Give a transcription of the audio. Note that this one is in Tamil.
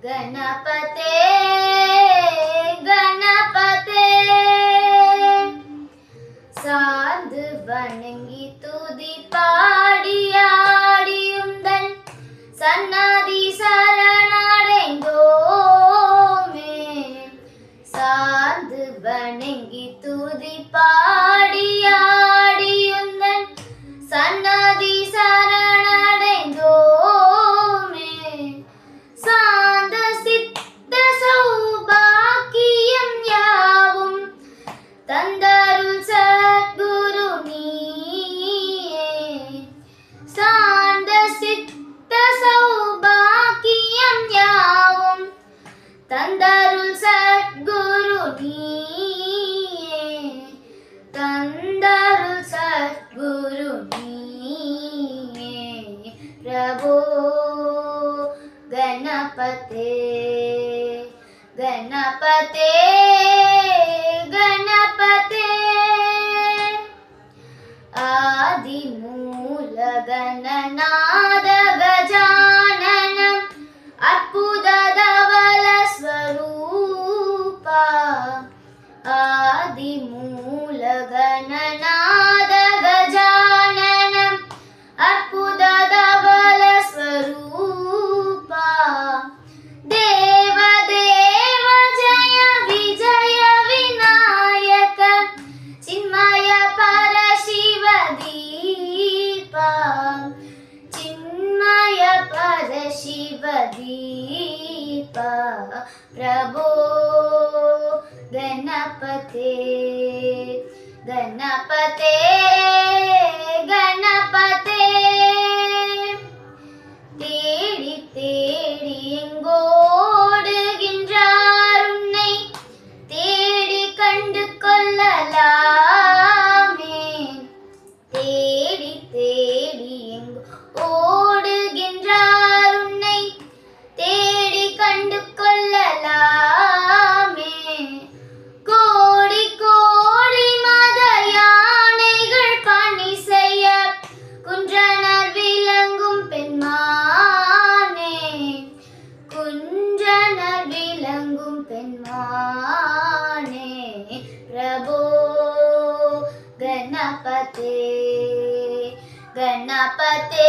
गणपते गणपते சார்ந்து வணங்கி துதி பாடியாடியுந்தன் சன்னதி சரணடைந்தோமே. சார்ந்து வணங்கி துதி பாடியாடியுந்தன் சன்னதி சரணடைந்தோமே. சாந்த சித்த சௌபாக்கியம் யாவும் தந்தருள் சத்குரு நீயே. சாந்த சித்த சௌபாக்கியம் யாவும் தந்தருள் சத்குரு நீயே. தந்தருள் சத்குரு நீயே. பிரபோ गणपते गणपते गणपते आदिमूल गणनाद गजाननं अद्भुत धवल स्वरूपा. आदिमूल गणनाद गजाननं अद्भुत धवल स्वरूपा. देव देव जय विजय विनायक चिन्मय परशिव दीपा. चिन्मय परशिव दीपा. प्रभो गणपते गणपते गणपते தேடி தேடி எங்கோடுகின்றார் உன்னை தேடி கண்டு கொள்ளலாமே. தேடி தேடி எங்கோ ஓடுகின்றார் உன்னை தேடி கண்டு கொள்ளலாமே. கோடி கோடி மத யானைகள் பணி செய்ய குன்றனர் விளங்கும் பெண்மானே. குன்றனர் விளங்கும் பெண்மானே. பிரபோ गणपते गणपते